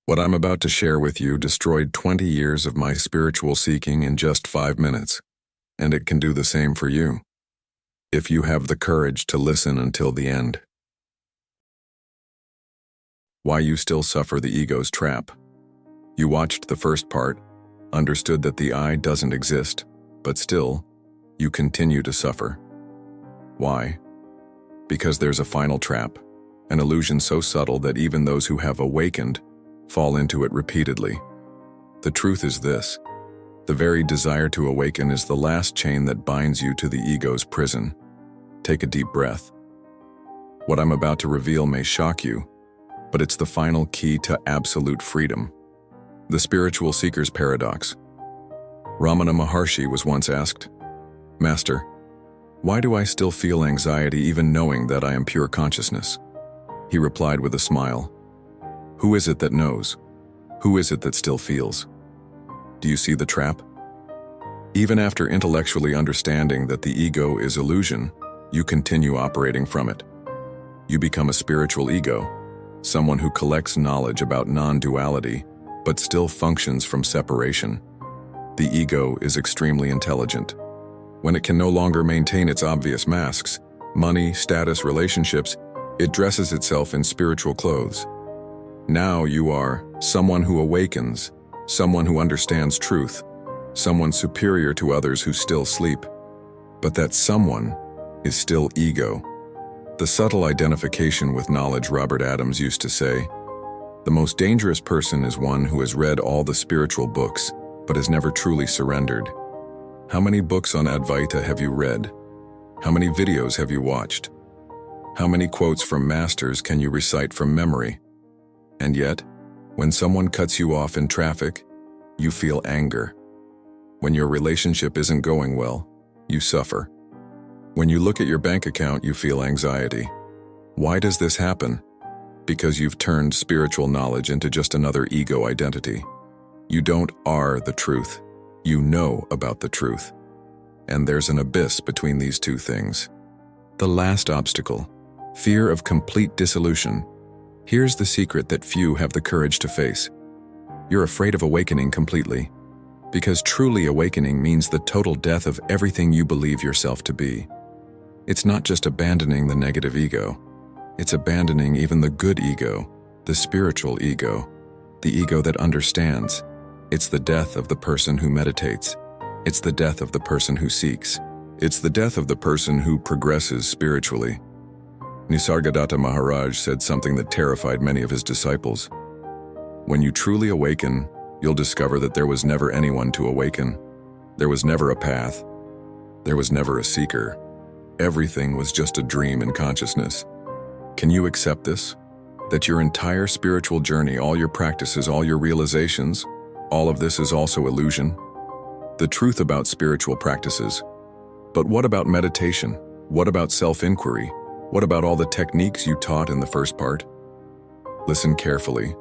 What I'm about to share with you destroyed 20 years of my spiritual seeking in just 5 minutes, and it can do the same for you, if you have the courage to listen until the end. Why you still suffer the ego's trap. You watched the first part, understood that the I doesn't exist, but still, you continue to suffer. Why? Because there's a final trap, an illusion so subtle that even those who have awakened fall into it repeatedly. The truth is this: the very desire to awaken is the last chain that binds you to the ego's prison. Take a deep breath. What I'm about to reveal may shock you, but it's the final key to absolute freedom. The spiritual seeker's paradox. Ramana Maharshi was once asked, "Master, why do I still feel anxiety even knowing that I am pure consciousness?" He replied with a smile, "Who is it that knows? Who is it that still feels?" Do you see the trap? Even after intellectually understanding that the ego is illusion, you continue operating from it. You become a spiritual ego, someone who collects knowledge about non-duality, but still functions from separation. The ego is extremely intelligent. When it can no longer maintain its obvious masks, money, status, relationships, it dresses itself in spiritual clothes. Now you are someone who awakens, someone who understands truth, someone superior to others who still sleep. But that someone is still ego. The subtle identification with knowledge. Robert Adams used to say, "The most dangerous person is one who has read all the spiritual books, but has never truly surrendered." How many books on Advaita have you read? How many videos have you watched? How many quotes from masters can you recite from memory? And yet, when someone cuts you off in traffic, you feel anger. When your relationship isn't going well, you suffer. When you look at your bank account, you feel anxiety. Why does this happen? Because you've turned spiritual knowledge into just another ego identity. You don't are the truth. You know about the truth. And there's an abyss between these two things. The last obstacle, fear of complete dissolution. Here's the secret that few have the courage to face. You're afraid of awakening completely, because truly awakening means the total death of everything you believe yourself to be. It's not just abandoning the negative ego. It's abandoning even the good ego, the spiritual ego, the ego that understands. It's the death of the person who meditates. It's the death of the person who seeks. It's the death of the person who progresses spiritually. Nisargadatta Maharaj said something that terrified many of his disciples. When you truly awaken, you'll discover that there was never anyone to awaken. There was never a path. There was never a seeker. Everything was just a dream in consciousness. Can you accept this? That your entire spiritual journey, all your practices, all your realizations, all of this is also illusion? The truth about spiritual practices. But what about meditation? What about self-inquiry? What about all the techniques you taught in the first part? Listen carefully.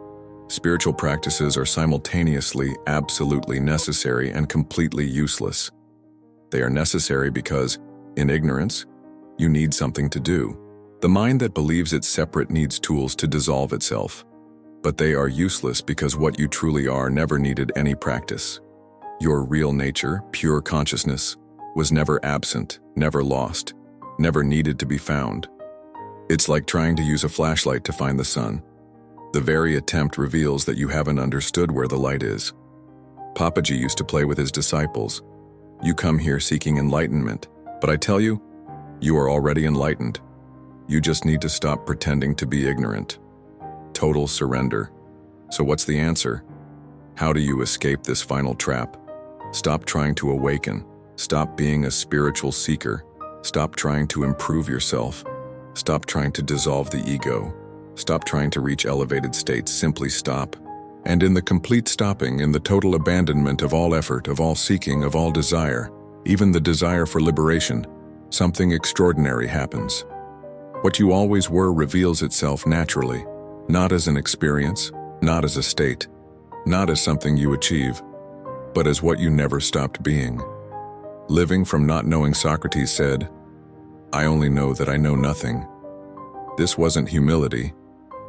Spiritual practices are simultaneously absolutely necessary and completely useless. They are necessary because, in ignorance, you need something to do. The mind that believes it's separate needs tools to dissolve itself. But they are useless because what you truly are never needed any practice. Your real nature, pure consciousness, was never absent, never lost, never needed to be found. It's like trying to use a flashlight to find the sun. The very attempt reveals that you haven't understood where the light is. Papaji used to play with his disciples. You come here seeking enlightenment, but I tell you, you are already enlightened. You just need to stop pretending to be ignorant. Total surrender. So what's the answer? How do you escape this final trap? Stop trying to awaken. Stop being a spiritual seeker. Stop trying to improve yourself. Stop trying to dissolve the ego. Stop trying to reach elevated states. Simply stop. And in the complete stopping, in the total abandonment of all effort, of all seeking, of all desire, even the desire for liberation, something extraordinary happens. What you always were reveals itself naturally, not as an experience, not as a state, not as something you achieve, but as what you never stopped being. Living from not knowing, Socrates said, "I only know that I know nothing." This wasn't humility.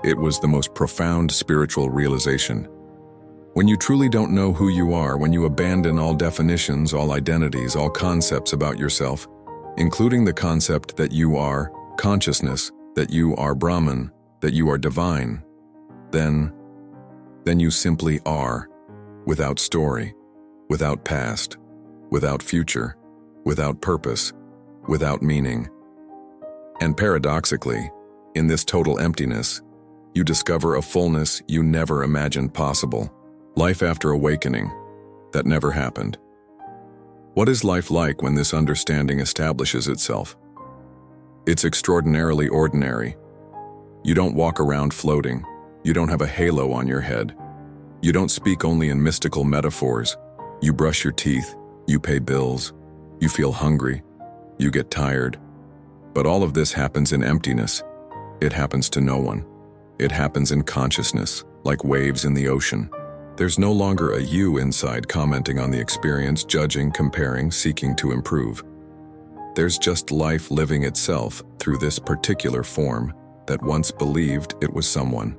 It was the most profound spiritual realization. When you truly don't know who you are, when you abandon all definitions, all identities, all concepts about yourself, including the concept that you are consciousness, that you are Brahman, that you are divine, then you simply are, without story, without past, without future, without purpose, without meaning. And paradoxically, in this total emptiness, you discover a fullness you never imagined possible. Life after awakening, that never happened. What is life like when this understanding establishes itself? It's extraordinarily ordinary. You don't walk around floating. You don't have a halo on your head. You don't speak only in mystical metaphors. You brush your teeth, you pay bills, you feel hungry, you get tired. But all of this happens in emptiness. It happens to no one. It happens in consciousness, like waves in the ocean. There's no longer a you inside commenting on the experience, judging, comparing, seeking to improve. There's just life living itself through this particular form that once believed it was someone.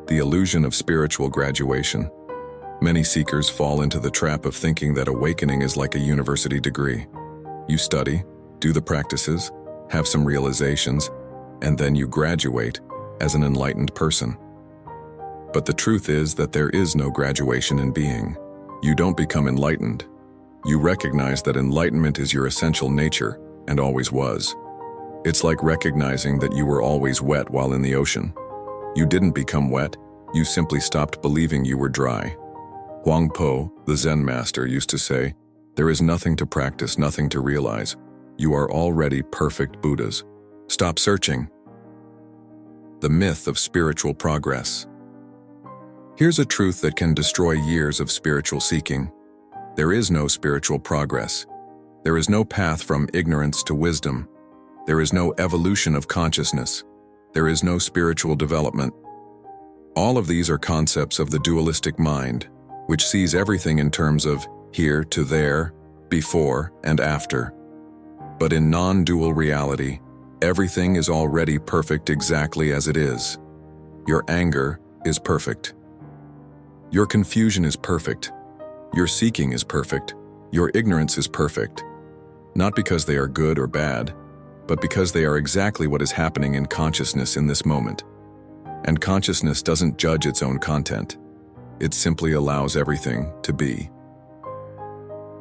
The illusion of spiritual graduation. Many seekers fall into the trap of thinking that awakening is like a university degree. You study, do the practices, have some realizations, and then you graduate as an enlightened person. But the truth is that there is no graduation in being. You don't become enlightened. You recognize that enlightenment is your essential nature and always was. It's like recognizing that you were always wet while in the ocean. You didn't become wet, you simply stopped believing you were dry. Huang Po, the Zen master, used to say, "There is nothing to practice, nothing to realize. You are already perfect Buddhas. Stop searching." The myth of spiritual progress. Here's a truth that can destroy years of spiritual seeking. There is no spiritual progress. There is no path from ignorance to wisdom. There is no evolution of consciousness. There is no spiritual development. All of these are concepts of the dualistic mind, which sees everything in terms of here to there, before and after. But in non-dual reality, everything is already perfect exactly as it is. Your anger is perfect. Your confusion is perfect. Your seeking is perfect. Your ignorance is perfect. Not because they are good or bad, but because they are exactly what is happening in consciousness in this moment. And consciousness doesn't judge its own content. It simply allows everything to be.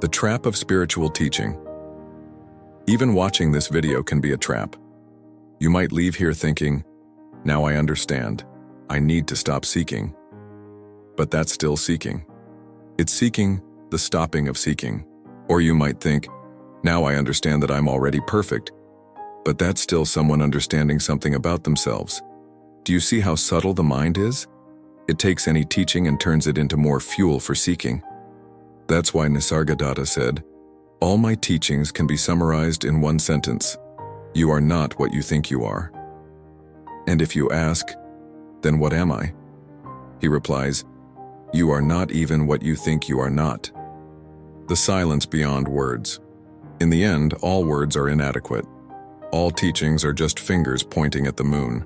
The trap of spiritual teaching. Even watching this video can be a trap. You might leave here thinking, "Now I understand. I need to stop seeking." But that's still seeking. It's seeking the stopping of seeking. Or you might think, "Now I understand that I'm already perfect." But that's still someone understanding something about themselves. Do you see how subtle the mind is? It takes any teaching and turns it into more fuel for seeking. That's why Nisargadatta said, "All my teachings can be summarized in one sentence. You are not what you think you are." And if you ask, "Then what am I?" he replies, "You are not even what you think you are not." The silence beyond words. In the end, all words are inadequate. All teachings are just fingers pointing at the moon.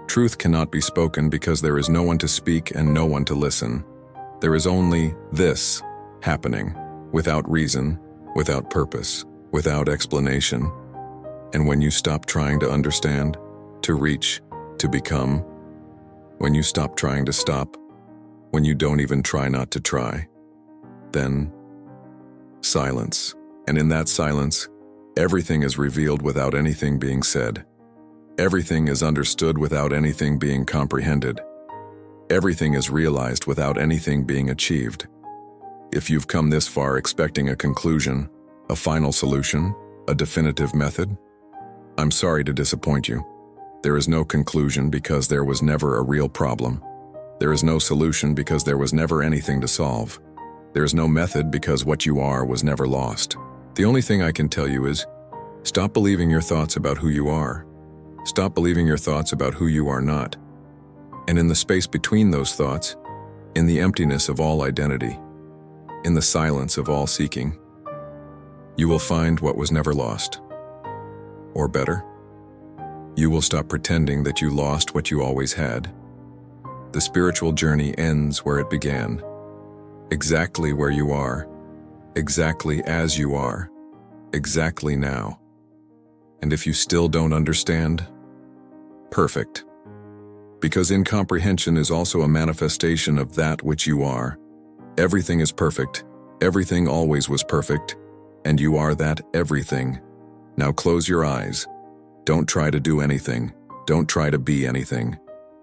Truth cannot be spoken because there is no one to speak and no one to listen. There is only this happening, without reason, without purpose, without explanation. And when you stop trying to understand, to reach, to become, when you stop trying to stop, when you don't even try not to try, then silence. And in that silence, everything is revealed without anything being said. Everything is understood without anything being comprehended. Everything is realized without anything being achieved. If you've come this far expecting a conclusion, a final solution, a definitive method, I'm sorry to disappoint you. There is no conclusion because there was never a real problem. There is no solution because there was never anything to solve. There is no method because what you are was never lost. The only thing I can tell you is, stop believing your thoughts about who you are. Stop believing your thoughts about who you are not. And in the space between those thoughts, in the emptiness of all identity, in the silence of all seeking, you will find what was never lost. Or better, You will stop pretending that you lost what you always had. The spiritual journey ends where it began. Exactly where you are. Exactly as you are. Exactly now. And if you still don't understand, perfect. Because incomprehension is also a manifestation of that which you are. Everything is perfect. Everything always was perfect. And you are that everything. Now close your eyes. Don't try to do anything. Don't try to be anything.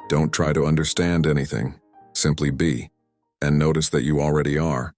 Don't try to understand anything. Simply be. And notice that you already are.